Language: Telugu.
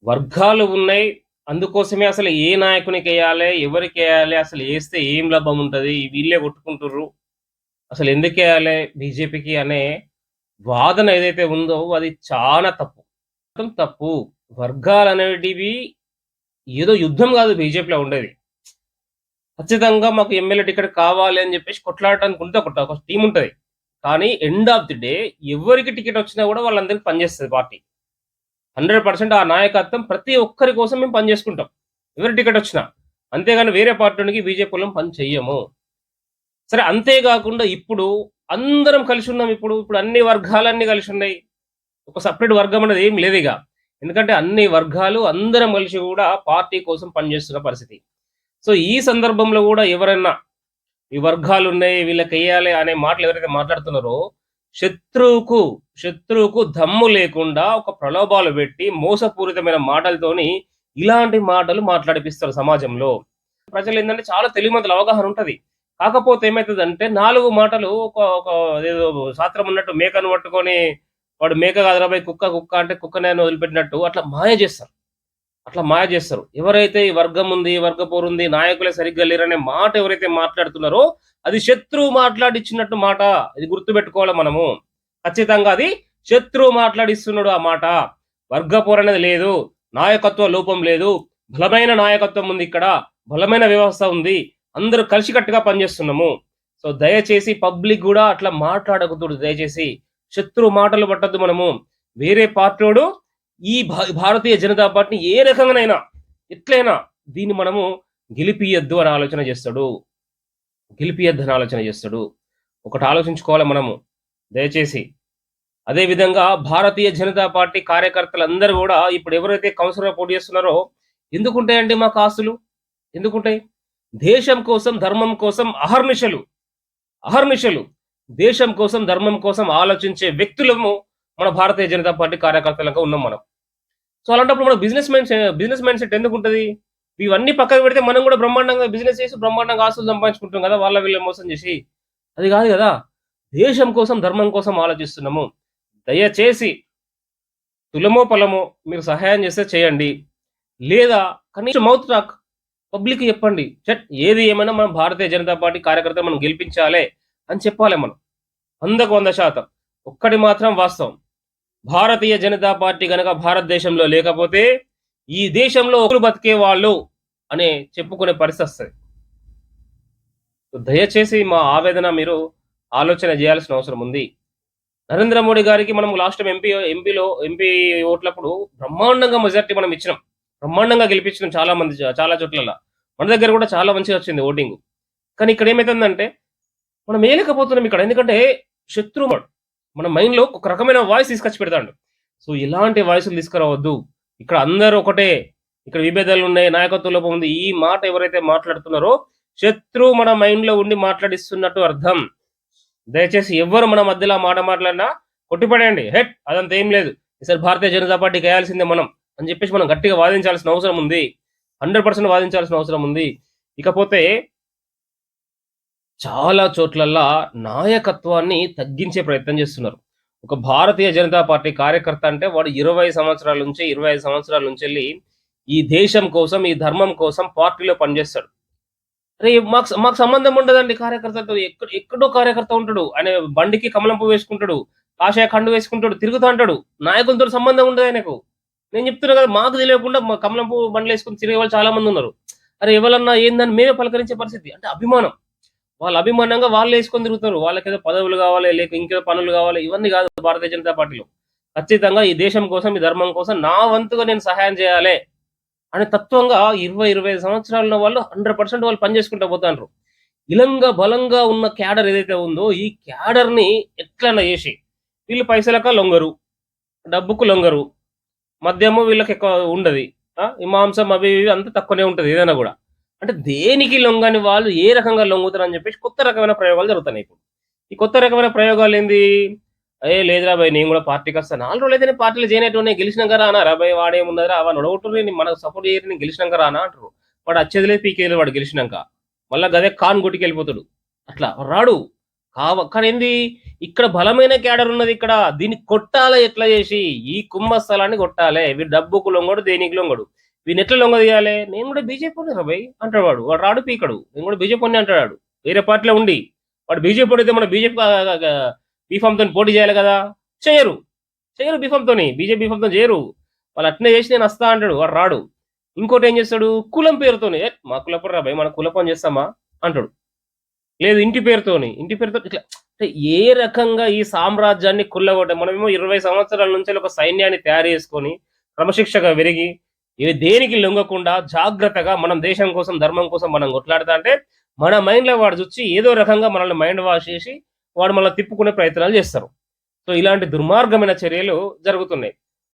వర్గాలు ఉన్నాయి. అందుకోసమే అసలు ఏ నాయకునికెయ్యాలే, ఎవరికెయ్యాలే, అసలు ఏస్తే ఏం లాభం ఉంటది? వీళ్ళే కొట్టుకుంటుర్రు. అసలెందుకేయాలే బీజేపీకి అనే వాదన ఏదైతే ఉందో అది చాలా తప్పు. మొత్తం తప్పు. వర్గాలనేటివి ఏదో యుద్ధం గాదు బీజేపీలో ఉండేది. ఖచ్చితంగా మాకు ఎమ్మెల్యే టికెట్ కావాలి అని జెప్పేసి కొట్లాడటానికి ఉంటే ఒక టీముంటది. కానీ ఎండ్ ఆఫ్ ది డే ఎవరికి టికెట్ వచ్చినా గూడా వాళ్ళందరికి పనిచేస్తది పార్టీ. 100% ఆ నాయకత్వం ప్రతి ఒక్కరి కోసం మేము పని చేసుకుంటాం. ఎవరి టికెట్ వచ్చినా. అంతేగాని వేరే పార్టీనికి బీజేపీలోం పని చెయ్యము. సరే అంతే గాకుండా ఇప్పుడు అందరం కలిసున్నాం ఇప్పుడు. ఇప్పుడు అన్ని వర్గాలన్నీ కలిసున్నాయి. ఒక సెపరేట్ వర్గం అనేది ఏం లేదిగ. ఎందుకంటే అన్ని వర్గాలు అందరం కలిసి గూడా పార్టీ కోసం పనిచేస్తున్న పరిస్థితి. సో, ఈ సందర్భంలో గూడా ఎవరన్నా ఈ వర్గాలున్నాయి వీళ్ళకెయ్యాలి అనే మాటలు ఎవరైతే మాట్లాడుతున్నారో శత్రువుకు, శత్రువుకు దమ్ము లేకుండా ఒక ప్రలోభాలు పెట్టి మోసపూరితమైన మాటలతోని ఇలాంటి మాటలు మాట్లాడిపిస్తారు సమాజంలో. ప్రజలేందంటే చాలా తెలివిమంతులు అవగాహన ఉంటది. కాకపోతే ఏమైతదంటే 4 మాటలు ఒక ఒక అదేదో శాస్త్రం ఉన్నట్టు మేకను పట్టుకొని వాడు మేక కాదురా బయ్ కుక్క, కుక్క అంటే కుక్కనే అని వదిలిపెట్టినట్టు అట్లా మాయ జేస్తారు. అట్లా మాయ జేస్తారు. ఎవరైతే ఈ వర్గం ఉంది, వర్గ పోరుంది, నాయకులే సరిగ్గా లేరనే మాట ఎవరైతే మాట్లాడుతున్నారో అది శత్రువు మాట్లాడిచ్చినట్టు మాట. ఇది గుర్తుపెట్టుకోవాలి మనము. ఖచ్చితంగా అది శత్రువు మాట్లాడిస్తున్నాడు ఆ మాట. వర్గ పోరనేది లేదు. నాయకత్వ లోపం లేదు. బలమైన నాయకత్వం ఉంది ఇక్కడ. బలమైన వ్యవస్థ ఉంది. అందరూ కలిసికట్టుగా పనిచేస్తున్నాము. సో, దయచేసి పబ్లిక్ గూడా అట్లా మాట్లాడకూడదు దయచేసి. శత్రువు మాటలు పట్టొద్దు మనము. వేరే పార్టోడు ఈ భారతీయ జనతా పార్టీని ఏ రకంగానైనా, ఎట్లైనా దీన్ని మనము గెలిపియద్దు అని ఆలోచన జేస్తాడు. గెలిపియద్దని ఆలోచన జేస్తాడు. ఒకటి ఆలోచించుకోవాలి మనము దయచేసి. అదే విధంగా భారతీయ జనతా పార్టీ కార్యకర్తలందరూ గూడా ఇప్పుడు ఎవరైతే కౌన్సిలర్‌గా పోటీ చేస్తున్నారో ఎందుకుంటాయండి మాకు ఆస్తులు? ఎందుకుంటాయి? దేశం కోసం, ధర్మం కోసం అహర్నిశలు, అహర్నిశలు దేశం కోసం, ధర్మం కోసం ఆలోచించే వ్యక్తులము మన భారతీయ జనతా పార్టీ కార్యకర్తలుగా ఉన్నాం మనం. సో, అలాంటప్పుడు మన బిజినెస్ మైండ్ సెట్ ఎందుకుంటది? ఇవన్నీ పక్కకు పెడితే మనం గూడా బ్రహ్మాండంగా బిజినెస్ చేసి బ్రహ్మాండంగా ఆస్తులు సంపాదించుకుంటాం గదా! వాళ్ళ వీళ్ళని మోసం జేసి. అది గాదు గదా! దేశం కోసం, ధర్మం కోసం ఆలోచిస్తున్నాము. దయచేసి తులమో, పలమో మీరు సహాయం చేస్తే చేయండి. లేదా కనీసం మౌత్ టాక్ పబ్లిక్‌కి చెప్పండి. ఏది ఏమైనా మనం భారతీయ జనతా పార్టీ కార్యకర్తలు మనం గెలిపించాలే అని చెప్పాలి మనం. 100కు 100% ఒక్కటి మాత్రం వాస్తవం. భారతీయ జనతా పార్టీ గనక భారతదేశంలో లేకపోతే ఈ దేశంలో ఒకరు బతికేవాళ్ళు అనే చెప్పుకునే పరిస్థితొస్తది. దయచేసి మా ఆవేదన మీరు ఆలోచన జేయాల్సిన అవసరం ఉంది. నరేంద్ర మోడీ గారికి మనం లాస్ట్ టైమ్ ఎంపీ ఓట్లప్పుడు బ్రహ్మాండంగా మెజారిటీ మనం ఇచ్చినాం. బ్రహ్మాండంగా గెలిపించినాం చాలా చోట్లల్ల. మన దగ్గర గూడా చాలా మంచిగా వచ్చింది ఓటింగు. కానీ ఇక్కడ ఏమైతుందంటే మనం ఏయలేకపోతున్నాం ఇక్కడ. ఎందుకంటే శత్రువు మన మైండ్‌లో ఒక రకమైన వాయిస్ తీసుకొచ్చి పెడతాండు. సో, ఇలాంటి వాయిస్‌లు తీసుకురావద్దు. ఇక్కడ అందరూ ఒకటే. ఇక్కడ విభేదాలున్నాయి, నాయకత్వ లోపం ఉంది. ఈ మాట ఎవరైతే మాట్లాడుతున్నారో శత్రువు మన మైండ్‌లో ఉండి మాట్లాడిస్తున్నట్టు అర్థం. దయచేసి ఎవ్వరు మన మధ్యలో మాట మాట్లాడినా కొట్టిపడేయండి. హెట్ అదంతా ఏం లేదు. ఈసారి భారతీయ జనతా పార్టీకేయాల్సిందే మనం అని చెప్పేసి మనం గట్టిగా వాదించాల్సిన అవసరం ఉంది. 100% వాదించాల్సిన అవసరం ఉంది. ఇకపోతే చాలా చోట్లల్లా నాయకత్వాన్ని తగ్గించే ప్రయత్నం చేస్తున్నారు. ఒక భారతీయ జనతా పార్టీ కార్యకర్త అంటే వాడు 20 సంవత్సరాల నుంచి, 25 సంవత్సరాల నుంచెల్లి ఈ దేశం కోసం, ఈ ధర్మం కోసం పార్టీలో పనిచేస్తాడు. అరే! మాకు సంబంధం ఉండదండి కార్యకర్తలతో. ఎక్కడో కార్యకర్త ఉంటాడు. ఆయన బండికి కమలం పువ్వు వేసుకుంటాడు. కాషాయ కండువ వేసుకుంటాడు. తిరుగుతా ఉంటాడు. నాయకులతోటి సంబంధం ఉండదు ఆయనకు. నేను చెప్తున్నా కదా! మాకు తెలియకుండా కమలం పువ్వు బండ్లేసుకొని తిరిగేవాళ్ళు చాలా మందున్నారు. అరే! ఎవలన్నా ఏందని మేమే పలకరించే పరిస్థితి. అంటే అభిమానం. వాళ్ళ అభిమానంగా వాళ్ళేసుకొని తిరుగుతారు. వాళ్ళకేదో పదవులు గావాలి, లేక ఇంకేదో పనులు గావాలి. ఇవన్నీ గాదు భారతీయ జనతా పార్టీలో. ఖచ్చితంగా ఈ దేశం కోసం, ఈ ధర్మం కోసం నా వంతుగా నేను సహాయం చేయాలే అనే తత్వంగా 20, 25 సంవత్సరాలు ఉన్న వాళ్ళు 100% వాళ్ళు పని చేసుకుంటా పోతాండ్రు. బలంగా ఉన్న క్యాడర్ ఏదైతే ఉందో, ఈ క్యాడర్‌ని ఎట్లన్నా చేసి వీళ్ళు పైసలక లొంగరు, డబ్బుకు లొంగరు, మద్యము వీళ్ళకెక్కువ ఉండది. ఈ మాంసం అవి ఇవి అంతా తక్కువనే ఉంటది ఏదైనా గూడా. అంటే దేనికి లొంగని వాళ్ళు ఏ రకంగా లొంగుతారని జెప్పేసి కొత్త రకమైన ప్రయోగాలు జరుగుతున్నాయి ఇప్పుడు. ఈ కొత్త రకమైన ప్రయోగాలేంది? లేదురా బయ్ నేను గూడా పార్టీకొస్తా. 4 రోజులైతే నేను పార్టీలో జాయిన్ అయ్యేటోడిని గెలిసినంక రానా రా బయ్ వాడేమున్నదిరా వాడిని ఓడగొట్టుర్రి మనకు సపోర్ట్ చేయరు నేను గెలిసినంక రానా అంటరు. వాడు అచ్చేది లేదు పీకేది లేదు వాడు గెలిసినంక. మళ్ళా గదే ఖాన్ గొట్టికెళ్ళిపోతాడు. అట్లా రాడు. కానీ ఏంది ఇక్కడ బలమైన క్యాడర్ ఉన్నది ఇక్కడ. దీన్ని కొట్టాలే ఎట్లా చేసి, ఈ కుంభస్థలాన్ని కొట్టాలే. వీడు డబ్బుకు లొంగడు, దేనికి లొంగడు. వీడిని ఎట్లా లొంగదీయాలే? నేను కూడా బీజేపీ‌నే రా భయ్ అంటాడు వాడు. వాడు రాడు పీకడు. నేను కూడా బీజేపీ‌నే అంటాడు. వేరే పార్టీలో ఉండి. వాడు బీజేపీ అయితే మన బీజేపీ బీఫామ్‌తోని పోటీ చేయాలి కదా! చేయరు. చేయరు బీఫామ్‌తోని. బీజేపీ బీఫామ్‌తోని చేయరు. వాళ్ళు అట్నే చేసి నేను వస్తా అంటాడు. వాడు రాడు. ఇంకోటి ఏం చేస్తాడు? కులం పేరుతోని మా కులపోడురా భయ్ మనం కుల పని చేస్తామా అంటాడు. లేదు ఇంటి పేరుతోని. ఇంటి పేరుతో ఇట్లా అంటే ఏ రకంగా ఈ సామ్రాజ్యాన్ని మనమేమో 20 సంవత్సరాల నుంచి ఒక సైన్యాన్ని తయారు చేసుకొని, క్రమశిక్షగా పెరిగి, ఇవి దేనికి లొంగకుండా జాగ్రత్తగా మనం దేశం కోసం, ధర్మం కోసం మనం కొట్లాడుతా అంటే, మన మైండ్‌లో వాడు చొచ్చి ఏదో రకంగా మనల్ని మైండ్ వాష్ చేసి, వాడు మనల్ని తిప్పుకునే ప్రయత్నాలు చేస్తారు. సో, ఇలాంటి దుర్మార్గమైన చర్యలు జరుగుతున్నాయి.